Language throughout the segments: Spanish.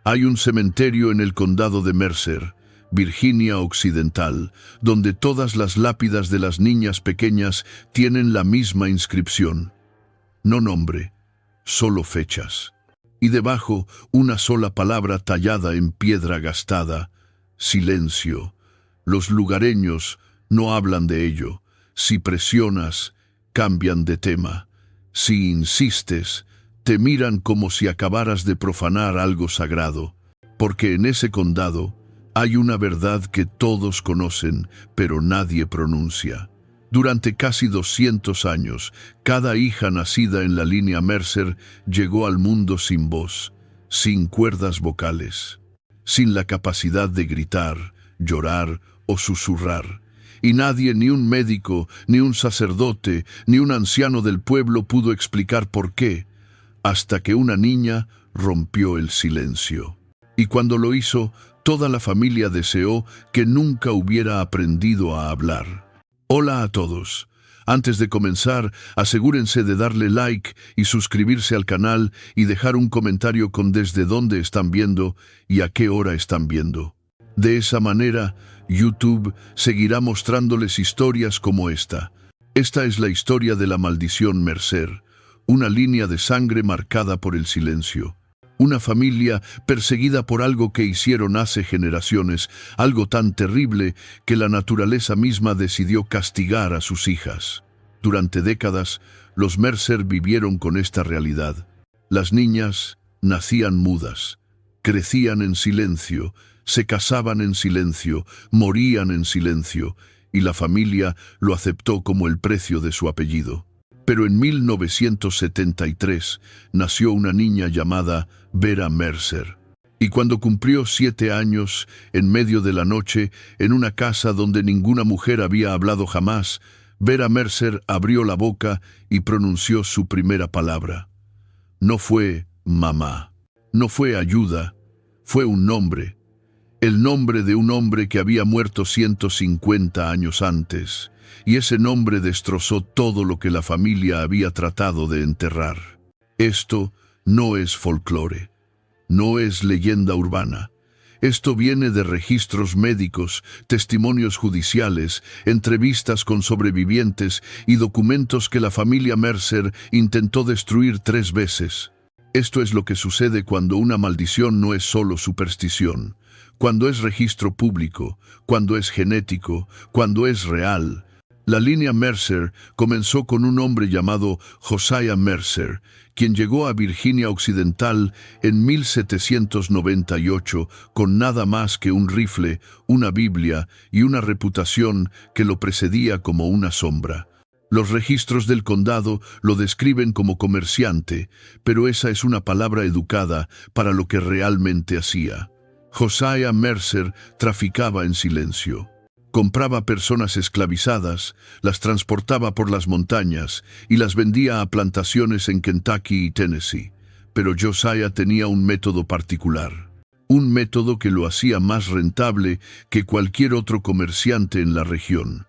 Hay un cementerio en el condado de Mercer, Virginia Occidental, donde todas las lápidas de las niñas pequeñas tienen la misma inscripción. No nombre, solo fechas. Y debajo una sola palabra tallada en piedra gastada: silencio. Los lugareños no hablan de ello. Si presionas, cambian de tema. Si insistes, te miran como si acabaras de profanar algo sagrado. Porque en ese condado hay una verdad que todos conocen, pero nadie pronuncia. Durante casi 200 años, cada hija nacida en la línea Mercer llegó al mundo sin voz, sin cuerdas vocales, sin la capacidad de gritar, llorar o susurrar. Y nadie, ni un médico, ni un sacerdote, ni un anciano del pueblo pudo explicar por qué, hasta que una niña rompió el silencio. Y cuando lo hizo, toda la familia deseó que nunca hubiera aprendido a hablar. Hola a todos. Antes de comenzar, asegúrense de darle like y suscribirse al canal y dejar un comentario con desde dónde están viendo y a qué hora están viendo. De esa manera, YouTube seguirá mostrándoles historias como esta. Esta es la historia de la maldición Mercer, una línea de sangre marcada por el silencio. Una familia perseguida por algo que hicieron hace generaciones, algo tan terrible que la naturaleza misma decidió castigar a sus hijas. Durante décadas, los Mercer vivieron con esta realidad. Las niñas nacían mudas, crecían en silencio, se casaban en silencio, morían en silencio, y la familia lo aceptó como el precio de su apellido. Pero en 1973 nació una niña llamada Vera Mercer. Y cuando cumplió 7 años, en medio de la noche, en una casa donde ninguna mujer había hablado jamás, Vera Mercer abrió la boca y pronunció su primera palabra. No fue mamá, no fue ayuda, fue un nombre. El nombre de un hombre que había muerto 150 años antes. Y ese nombre destrozó todo lo que la familia había tratado de enterrar. Esto no es folclore, no es leyenda urbana. Esto viene de registros médicos, testimonios judiciales, entrevistas con sobrevivientes y documentos que la familia Mercer intentó destruir 3 veces. Esto es lo que sucede cuando una maldición no es solo superstición, cuando es registro público, cuando es genético, cuando es real. La línea Mercer comenzó con un hombre llamado Josiah Mercer, quien llegó a Virginia Occidental en 1798 con nada más que un rifle, una Biblia y una reputación que lo precedía como una sombra. Los registros del condado lo describen como comerciante, pero esa es una palabra educada para lo que realmente hacía. Josiah Mercer traficaba en silencio. Compraba personas esclavizadas, las transportaba por las montañas y las vendía a plantaciones en Kentucky y Tennessee. Pero Josiah tenía un método particular, un método que lo hacía más rentable que cualquier otro comerciante en la región.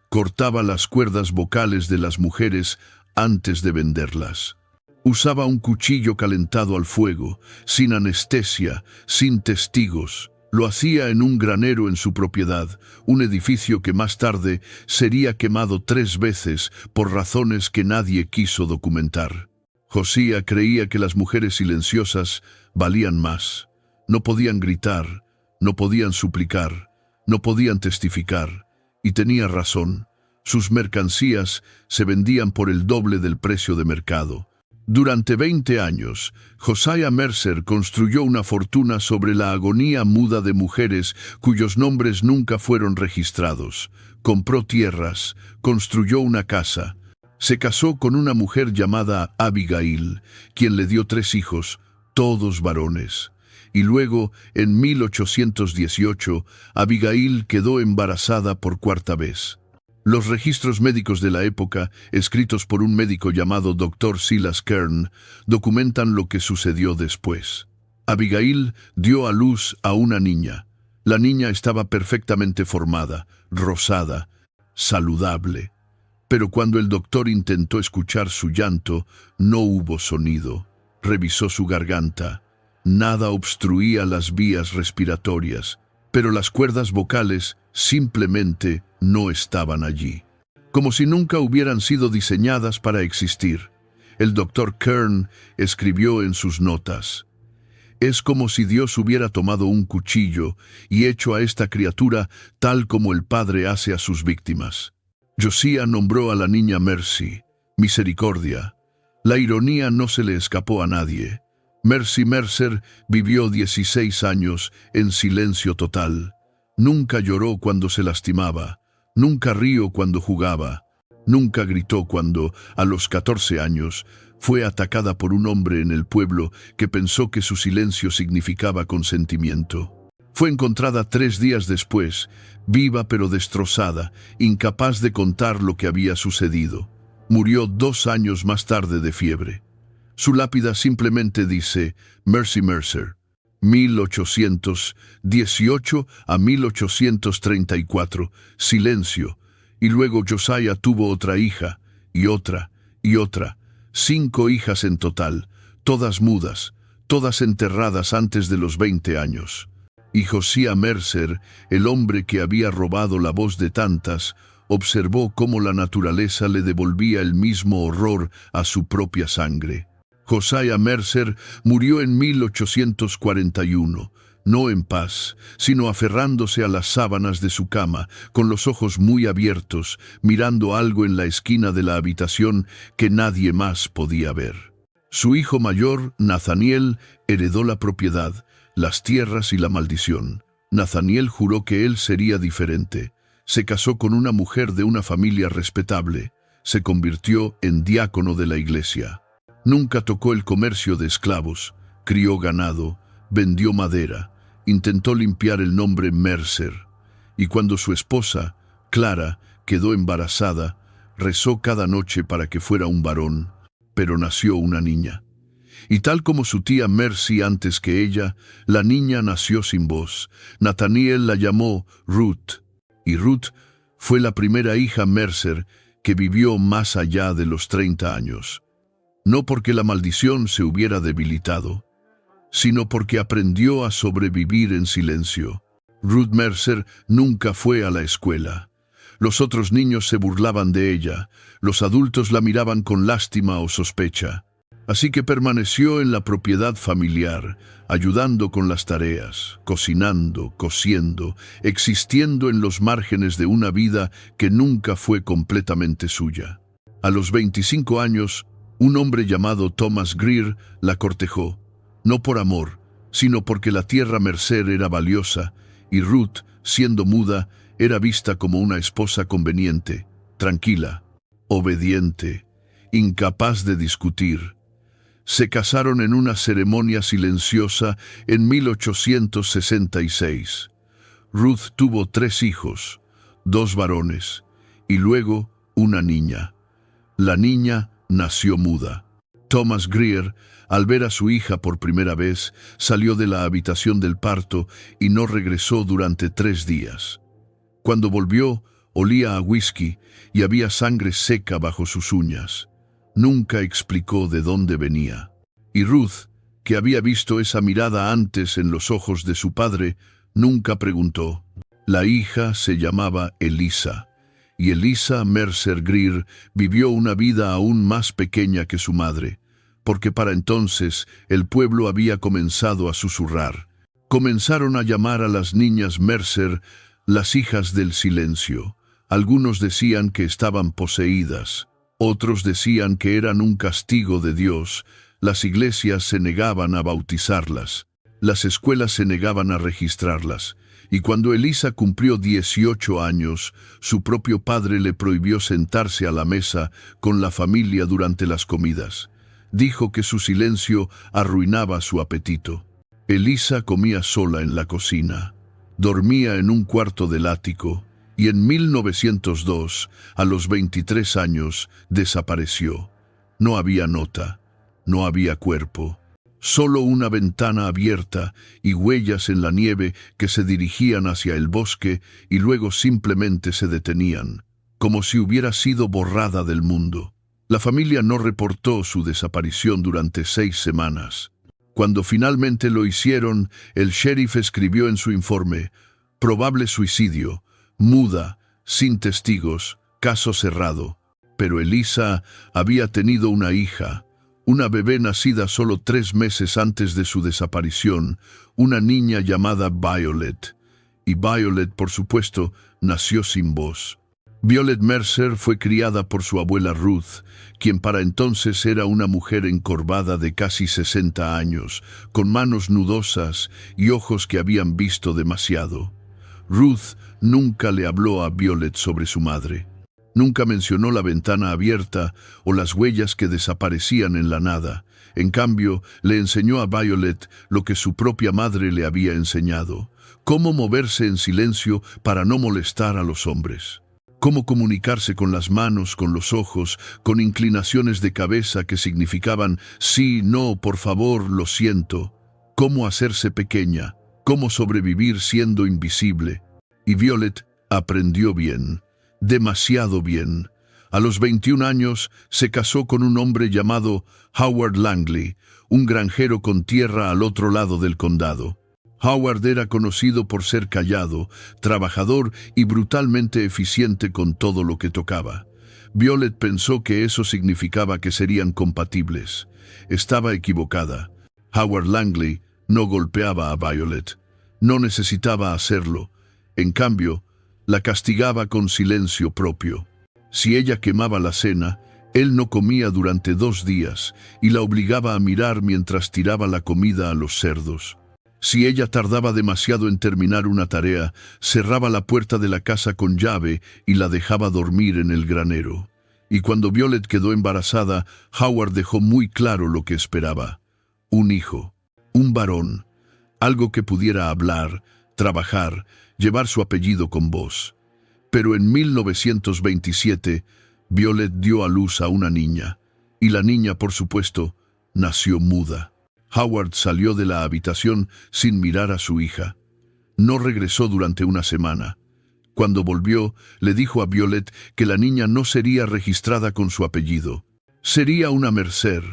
Cortaba las cuerdas vocales de las mujeres antes de venderlas. Usaba un cuchillo calentado al fuego, sin anestesia, sin testigos. Lo hacía en un granero en su propiedad, un edificio que más tarde sería quemado 3 veces por razones que nadie quiso documentar. Josiah creía que las mujeres silenciosas valían más. No podían gritar, no podían suplicar, no podían testificar. Y tenía razón. Sus mercancías se vendían por el doble del precio de mercado. Durante 20 años, Josiah Mercer construyó una fortuna sobre la agonía muda de mujeres cuyos nombres nunca fueron registrados. Compró tierras, construyó una casa. Se casó con una mujer llamada Abigail, quien le dio 3 hijos, todos varones. Y luego, en 1818, Abigail quedó embarazada por 4ª vez. Los registros médicos de la época, escritos por un médico llamado Dr. Silas Kern, documentan lo que sucedió después. Abigail dio a luz a una niña. La niña estaba perfectamente formada, rosada, saludable. Pero cuando el doctor intentó escuchar su llanto, no hubo sonido. Revisó su garganta. Nada obstruía las vías respiratorias, pero las cuerdas vocales simplemente no estaban allí. Como si nunca hubieran sido diseñadas para existir. El doctor Kern escribió en sus notas: «Es como si Dios hubiera tomado un cuchillo y hecho a esta criatura tal como el Padre hace a sus víctimas». Josiah nombró a la niña Mercy, misericordia. La ironía no se le escapó a nadie. Mercy Mercer vivió 16 años en silencio total. Nunca lloró cuando se lastimaba, nunca rió cuando jugaba, nunca gritó cuando, a los 14 años, fue atacada por un hombre en el pueblo que pensó que su silencio significaba consentimiento. Fue encontrada 3 días después, viva pero destrozada, incapaz de contar lo que había sucedido. Murió 2 años más tarde de fiebre. Su lápida simplemente dice Mercy Mercer, 1818 a 1834, silencio, y luego Josiah tuvo otra hija, y otra, 5 hijas en total, todas mudas, todas enterradas antes de los 20 años. Y Josiah Mercer, el hombre que había robado la voz de tantas, observó cómo la naturaleza le devolvía el mismo horror a su propia sangre. Josiah Mercer murió en 1841, no en paz, sino aferrándose a las sábanas de su cama, con los ojos muy abiertos, mirando algo en la esquina de la habitación que nadie más podía ver. Su hijo mayor, Nathaniel, heredó la propiedad, las tierras y la maldición. Nathaniel juró que él sería diferente. Se casó con una mujer de una familia respetable. Se convirtió en diácono de la iglesia. Nunca tocó el comercio de esclavos, crió ganado, vendió madera, intentó limpiar el nombre Mercer. Y cuando su esposa, Clara, quedó embarazada, rezó cada noche para que fuera un varón, pero nació una niña. Y tal como su tía Mercy antes que ella, la niña nació sin voz. Nathaniel la llamó Ruth, y Ruth fue la primera hija Mercer que vivió más allá de los 30 años. No porque la maldición se hubiera debilitado, sino porque aprendió a sobrevivir en silencio. Ruth Mercer nunca fue a la escuela. Los otros niños se burlaban de ella, los adultos la miraban con lástima o sospecha. Así que permaneció en la propiedad familiar, ayudando con las tareas, cocinando, cosiendo, existiendo en los márgenes de una vida que nunca fue completamente suya. A los 25 años, un hombre llamado Thomas Greer la cortejó, no por amor, sino porque la tierra Mercer era valiosa, y Ruth, siendo muda, era vista como una esposa conveniente, tranquila, obediente, incapaz de discutir. Se casaron en una ceremonia silenciosa en 1866. Ruth tuvo 3 hijos, 2 varones, y luego una niña. La niña nació muda. Thomas Greer, al ver a su hija por primera vez, salió de la habitación del parto y no regresó durante 3 días. Cuando volvió, olía a whisky y había sangre seca bajo sus uñas. Nunca explicó de dónde venía. Y Ruth, que había visto esa mirada antes en los ojos de su padre, nunca preguntó. La hija se llamaba Elisa, y Elisa Mercer Greer vivió una vida aún más pequeña que su madre, porque para entonces el pueblo había comenzado a susurrar. Comenzaron a llamar a las niñas Mercer las hijas del silencio. Algunos decían que estaban poseídas, otros decían que eran un castigo de Dios. Las iglesias se negaban a bautizarlas, las escuelas se negaban a registrarlas, y cuando Elisa cumplió 18 años, su propio padre le prohibió sentarse a la mesa con la familia durante las comidas. Dijo que su silencio arruinaba su apetito. Elisa comía sola en la cocina, dormía en un cuarto del ático, y en 1902, a los 23 años, desapareció. No había nota, no había cuerpo. Solo una ventana abierta y huellas en la nieve que se dirigían hacia el bosque y luego simplemente se detenían, como si hubiera sido borrada del mundo. La familia no reportó su desaparición durante 6 semanas. Cuando finalmente lo hicieron, el sheriff escribió en su informe: probable suicidio, muda, sin testigos, caso cerrado. Pero Elisa había tenido una hija, una bebé nacida solo 3 meses antes de su desaparición, una niña llamada Violet. Y Violet, por supuesto, nació sin voz. Violet Mercer fue criada por su abuela Ruth, quien para entonces era una mujer encorvada de casi 60 años, con manos nudosas y ojos que habían visto demasiado. Ruth nunca le habló a Violet sobre su madre. Nunca mencionó la ventana abierta o las huellas que desaparecían en la nada. En cambio, le enseñó a Violet lo que su propia madre le había enseñado: cómo moverse en silencio para no molestar a los hombres. Cómo comunicarse con las manos, con los ojos, con inclinaciones de cabeza que significaban sí, no, por favor, lo siento. Cómo hacerse pequeña, cómo sobrevivir siendo invisible. Y Violet aprendió bien, demasiado bien. A los 21 años se casó con un hombre llamado Howard Langley, un granjero con tierra al otro lado del condado. Howard era conocido por ser callado, trabajador y brutalmente eficiente con todo lo que tocaba. Violet pensó que eso significaba que serían compatibles. Estaba equivocada. Howard Langley no golpeaba a Violet. No necesitaba hacerlo. En cambio, la castigaba con silencio propio. Si ella quemaba la cena, él no comía durante 2 días y la obligaba a mirar mientras tiraba la comida a los cerdos. Si ella tardaba demasiado en terminar una tarea, cerraba la puerta de la casa con llave y la dejaba dormir en el granero. Y cuando Violet quedó embarazada, Howard dejó muy claro lo que esperaba: un hijo, un varón, algo que pudiera hablar, trabajar, llevar su apellido con voz. Pero en 1927, Violet dio a luz a una niña, y la niña, por supuesto, nació muda. Howard salió de la habitación sin mirar a su hija. No regresó durante una semana. Cuando volvió, le dijo a Violet que la niña no sería registrada con su apellido. Sería una Mercer,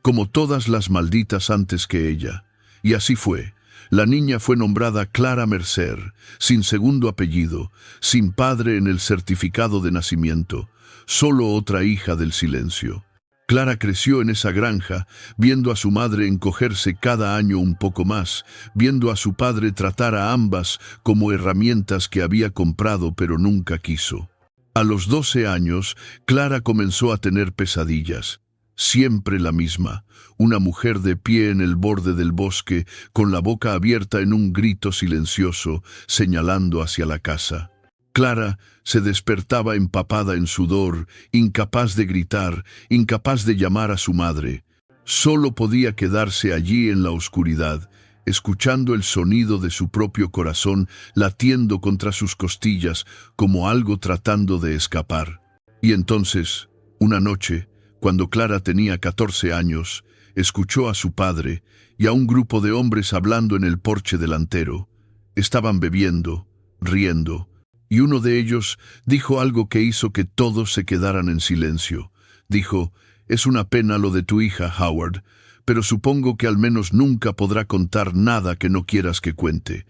como todas las malditas antes que ella. Y así fue. La niña fue nombrada Clara Mercer, sin segundo apellido, sin padre en el certificado de nacimiento, solo otra hija del silencio. Clara creció en esa granja, viendo a su madre encogerse cada año un poco más, viendo a su padre tratar a ambas como herramientas que había comprado pero nunca quiso. A los 12 años, Clara comenzó a tener pesadillas. Siempre la misma, una mujer de pie en el borde del bosque, con la boca abierta en un grito silencioso, señalando hacia la casa. Clara se despertaba empapada en sudor, incapaz de gritar, incapaz de llamar a su madre. Solo podía quedarse allí en la oscuridad, escuchando el sonido de su propio corazón latiendo contra sus costillas como algo tratando de escapar. Y entonces, una noche, cuando Clara tenía 14 años, escuchó a su padre y a un grupo de hombres hablando en el porche delantero. Estaban bebiendo, riendo, y uno de ellos dijo algo que hizo que todos se quedaran en silencio. Dijo: «Es una pena lo de tu hija, Howard, pero supongo que al menos nunca podrá contar nada que no quieras que cuente».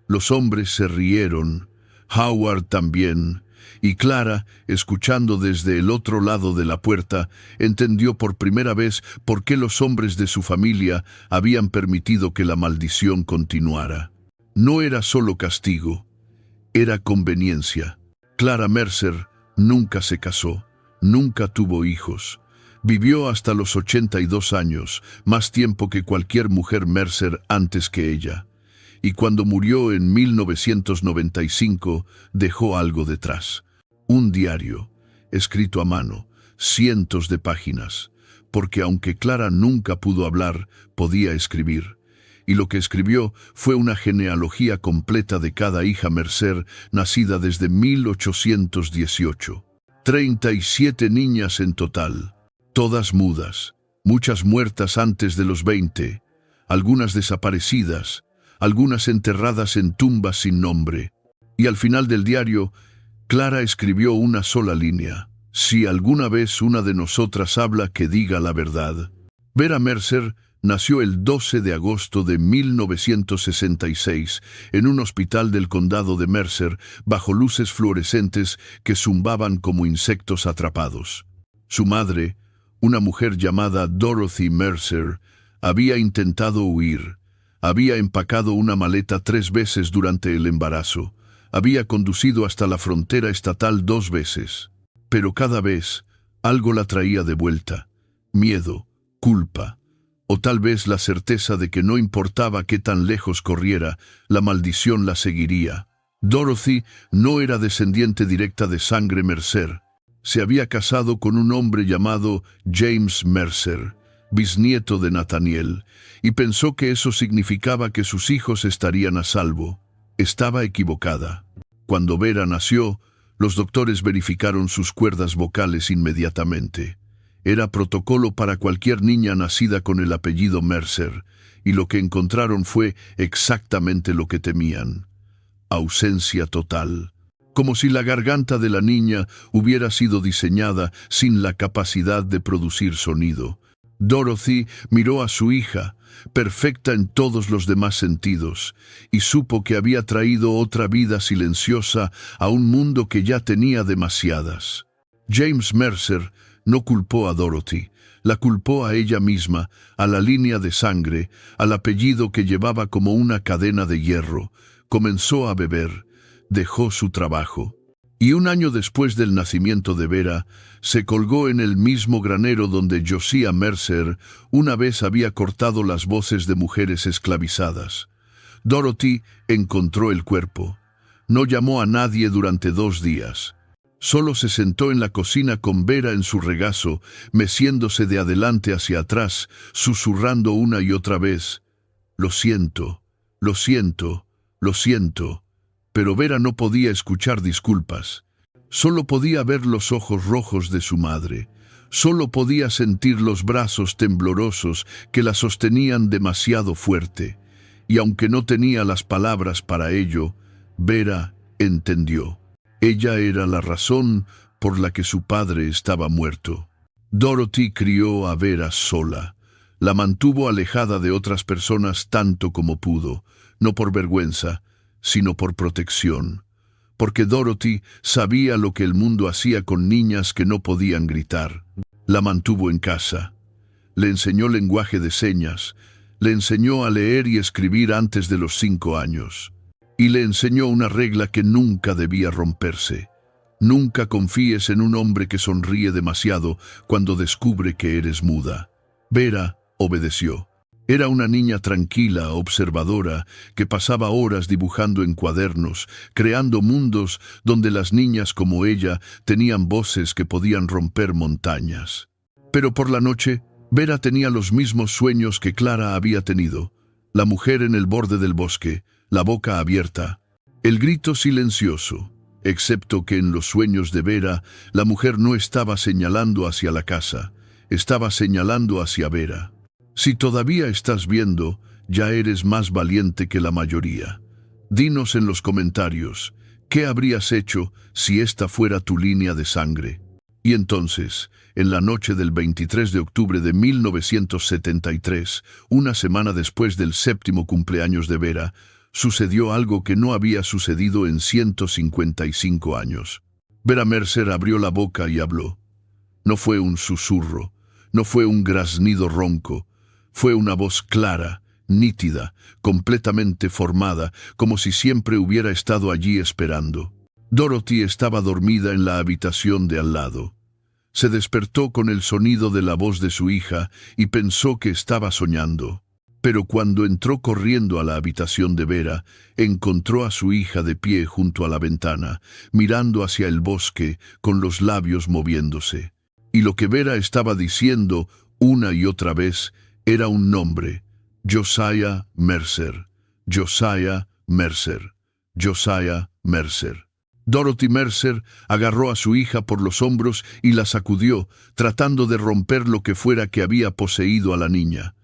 Los hombres se rieron, Howard también, y Clara, escuchando desde el otro lado de la puerta, entendió por primera vez por qué los hombres de su familia habían permitido que la maldición continuara. No era solo castigo, era conveniencia. Clara Mercer nunca se casó, nunca tuvo hijos. Vivió hasta los 82 años, más tiempo que cualquier mujer Mercer antes que ella. Y cuando murió en 1995, dejó algo detrás. Un diario, escrito a mano, cientos de páginas, porque aunque Clara nunca pudo hablar, podía escribir. Y lo que escribió fue una genealogía completa de cada hija Mercer nacida desde 1818. 37 niñas en total, todas mudas, muchas muertas antes de los 20, algunas desaparecidas, algunas enterradas en tumbas sin nombre. Y al final del diario, Clara escribió una sola línea: «Si alguna vez una de nosotras habla, que diga la verdad». Vera Mercer nació el 12 de agosto de 1966 en un hospital del condado de Mercer bajo luces fluorescentes que zumbaban como insectos atrapados. Su madre, una mujer llamada Dorothy Mercer, había intentado huir. Había empacado una maleta 3 veces durante el embarazo. Había conducido hasta la frontera estatal 2 veces. Pero cada vez algo la traía de vuelta. Miedo, culpa, o tal vez la certeza de que no importaba qué tan lejos corriera, la maldición la seguiría. Dorothy no era descendiente directa de sangre Mercer. Se había casado con un hombre llamado James Mercer, bisnieto de Nathaniel, y pensó que eso significaba que sus hijos estarían a salvo. Estaba equivocada. Cuando Vera nació, los doctores verificaron sus cuerdas vocales inmediatamente. Era protocolo para cualquier niña nacida con el apellido Mercer, y lo que encontraron fue exactamente lo que temían: ausencia total. Como si la garganta de la niña hubiera sido diseñada sin la capacidad de producir sonido. Dorothy miró a su hija, perfecta en todos los demás sentidos, y supo que había traído otra vida silenciosa a un mundo que ya tenía demasiadas. James Mercer no culpó a Dorothy, la culpó a ella misma, a la línea de sangre, al apellido que llevaba como una cadena de hierro. Comenzó a beber, dejó su trabajo. Y 1 año después del nacimiento de Vera, se colgó en el mismo granero donde Josiah Mercer una vez había cortado las voces de mujeres esclavizadas. Dorothy encontró el cuerpo. No llamó a nadie durante 2 días. Solo se sentó en la cocina con Vera en su regazo, meciéndose de adelante hacia atrás, susurrando una y otra vez: «Lo siento, lo siento, lo siento». Pero Vera no podía escuchar disculpas. Solo podía ver los ojos rojos de su madre. Solo podía sentir los brazos temblorosos que la sostenían demasiado fuerte. Y aunque no tenía las palabras para ello, Vera entendió. Ella era la razón por la que su padre estaba muerto. Dorothy crió a Vera sola. La mantuvo alejada de otras personas tanto como pudo, no por vergüenza, sino por protección. Porque Dorothy sabía lo que el mundo hacía con niñas que no podían gritar. La mantuvo en casa. Le enseñó lenguaje de señas. Le enseñó a leer y escribir antes de los 5 años. Y le enseñó una regla que nunca debía romperse: nunca confíes en un hombre que sonríe demasiado cuando descubre que eres muda. Vera obedeció. Era una niña tranquila, observadora, que pasaba horas dibujando en cuadernos, creando mundos donde las niñas como ella tenían voces que podían romper montañas. Pero por la noche, Vera tenía los mismos sueños que Clara había tenido: la mujer en el borde del bosque, la boca abierta, el grito silencioso, excepto que en los sueños de Vera, la mujer no estaba señalando hacia la casa, estaba señalando hacia Vera. Si todavía estás viendo, ya eres más valiente que la mayoría. Dinos en los comentarios, ¿qué habrías hecho si esta fuera tu línea de sangre? Y entonces, en la noche del 23 de octubre de 1973, una semana después del 7º cumpleaños de Vera, sucedió algo que no había sucedido en 155 años. Vera Mercer abrió la boca y habló. No fue un susurro, no fue un graznido ronco. Fue una voz clara, nítida, completamente formada, como si siempre hubiera estado allí esperando. Dorothy estaba dormida en la habitación de al lado. Se despertó con el sonido de la voz de su hija y pensó que estaba soñando. Pero cuando entró corriendo a la habitación de Vera, encontró a su hija de pie junto a la ventana, mirando hacia el bosque, con los labios moviéndose. Y lo que Vera estaba diciendo una y otra vez era un nombre: Josiah Mercer, Josiah Mercer, Josiah Mercer. Dorothy Mercer agarró a su hija por los hombros y la sacudió, tratando de romper lo que fuera que había poseído a la niña.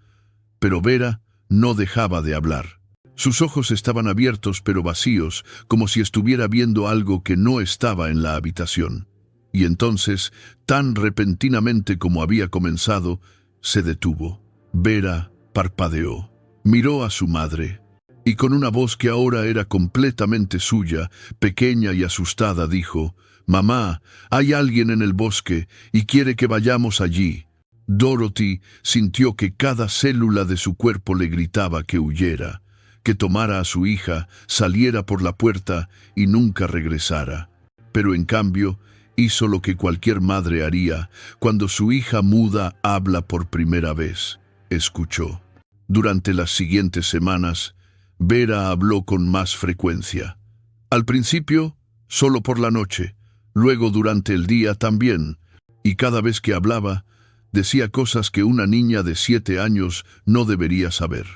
Pero Vera no dejaba de hablar. Sus ojos estaban abiertos pero vacíos, como si estuviera viendo algo que no estaba en la habitación. Y entonces, tan repentinamente como había comenzado, se detuvo. Vera Parpadeó. Miró a su madre. Y con una voz que ahora era completamente suya, pequeña y asustada, dijo: «Mamá, hay alguien en el bosque y quiere que vayamos allí». Dorothy sintió que cada célula de su cuerpo le gritaba que huyera, que tomara a su hija, saliera por la puerta y nunca regresara. Pero en cambio, hizo lo que cualquier madre haría cuando su hija muda habla por primera vez. Escuchó. Durante las siguientes semanas, Vera habló con más frecuencia. Al principio, solo por la noche, luego durante el día también, y cada vez que hablaba, decía cosas que una niña de 7 años no debería saber.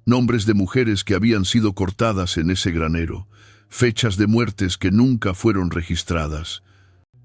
Nombres de mujeres que habían sido cortadas en ese granero, fechas de muertes que nunca fueron registradas,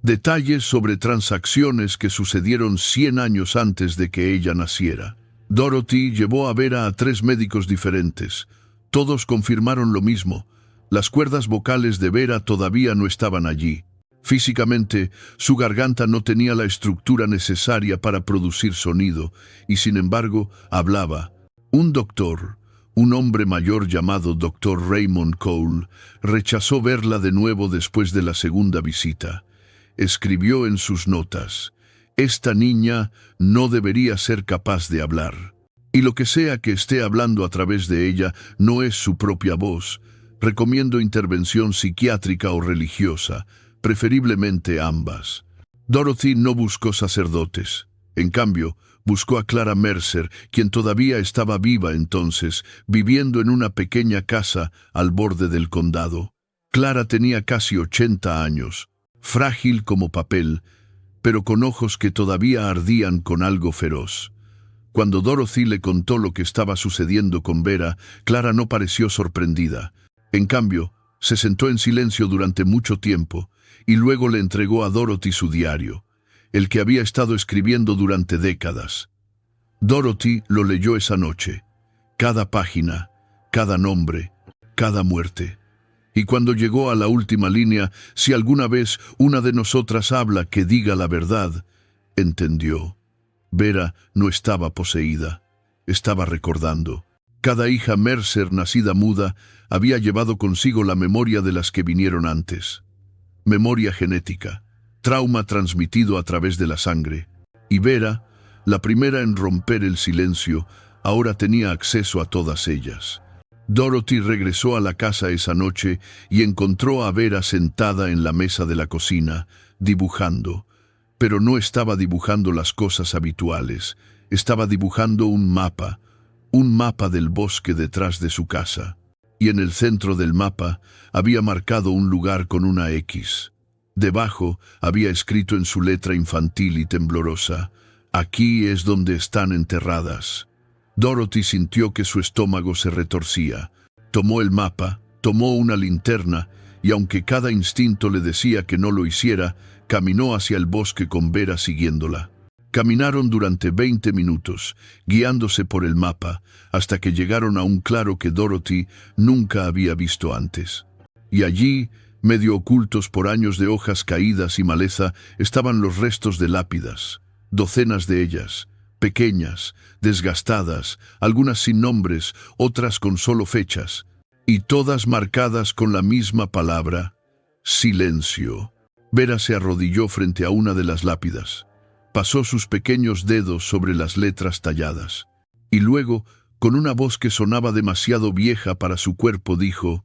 detalles sobre transacciones que sucedieron 100 años antes de que ella naciera. Dorothy llevó a Vera a 3 médicos diferentes. Todos confirmaron lo mismo. Las cuerdas vocales de Vera todavía no estaban allí. Físicamente, su garganta no tenía la estructura necesaria para producir sonido, y sin embargo, hablaba. Un doctor, un hombre mayor llamado Dr. Raymond Cole, rechazó verla de nuevo después de la segunda visita. Escribió en sus notas: «Esta niña no debería ser capaz de hablar. Y lo que sea que esté hablando a través de ella no es su propia voz. Recomiendo intervención psiquiátrica o religiosa, preferiblemente ambas». Dorothy no buscó sacerdotes. En cambio, buscó a Clara Mercer, quien todavía estaba viva entonces, viviendo en una pequeña casa al borde del condado. Clara tenía casi 80 años, frágil como papel, pero con ojos que todavía ardían con algo feroz. Cuando Dorothy le contó lo que estaba sucediendo con Vera, Clara no pareció sorprendida. En cambio, se sentó en silencio durante mucho tiempo y luego le entregó a Dorothy su diario, el que había estado escribiendo durante décadas. Dorothy lo leyó esa noche, cada página, cada nombre, cada muerte. Y cuando llegó a la última línea: «Si alguna vez una de nosotras habla, que diga la verdad», entendió. Vera no estaba poseída, estaba recordando. Cada hija Mercer nacida muda había llevado consigo la memoria de las que vinieron antes. Memoria genética, trauma transmitido a través de la sangre. Y Vera, la primera en romper el silencio, ahora tenía acceso a todas ellas. Dorothy regresó a la casa esa noche y encontró a Vera sentada en la mesa de la cocina, dibujando. Pero no estaba dibujando las cosas habituales, estaba dibujando un mapa del bosque detrás de su casa. Y en el centro del mapa había marcado un lugar con una X. Debajo había escrito en su letra infantil y temblorosa: «Aquí es donde están enterradas». Dorothy sintió que su estómago se retorcía. Tomó el mapa, tomó una linterna, y aunque cada instinto le decía que no lo hiciera, caminó hacia el bosque con Vera siguiéndola. Caminaron durante 20 minutos, guiándose por el mapa, hasta que llegaron a un claro que Dorothy nunca había visto antes. Y allí, medio ocultos por años de hojas caídas y maleza, estaban los restos de lápidas, docenas de ellas, pequeñas, desgastadas, algunas sin nombres, otras con solo fechas, y todas marcadas con la misma palabra: silencio. Vera se arrodilló frente a una de las lápidas. Pasó sus pequeños dedos sobre las letras talladas. Y luego, con una voz que sonaba demasiado vieja para su cuerpo, dijo: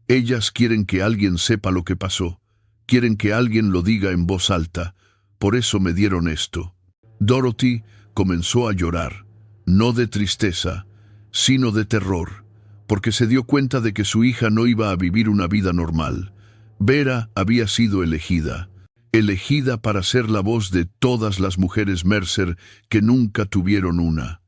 «Ellas quieren que alguien sepa lo que pasó. Quieren que alguien lo diga en voz alta. Por eso me dieron esto». Dorothy comenzó a llorar, no de tristeza, sino de terror, porque se dio cuenta de que su hija no iba a vivir una vida normal. Vera había sido elegida para ser la voz de todas las mujeres Mercer que nunca tuvieron una.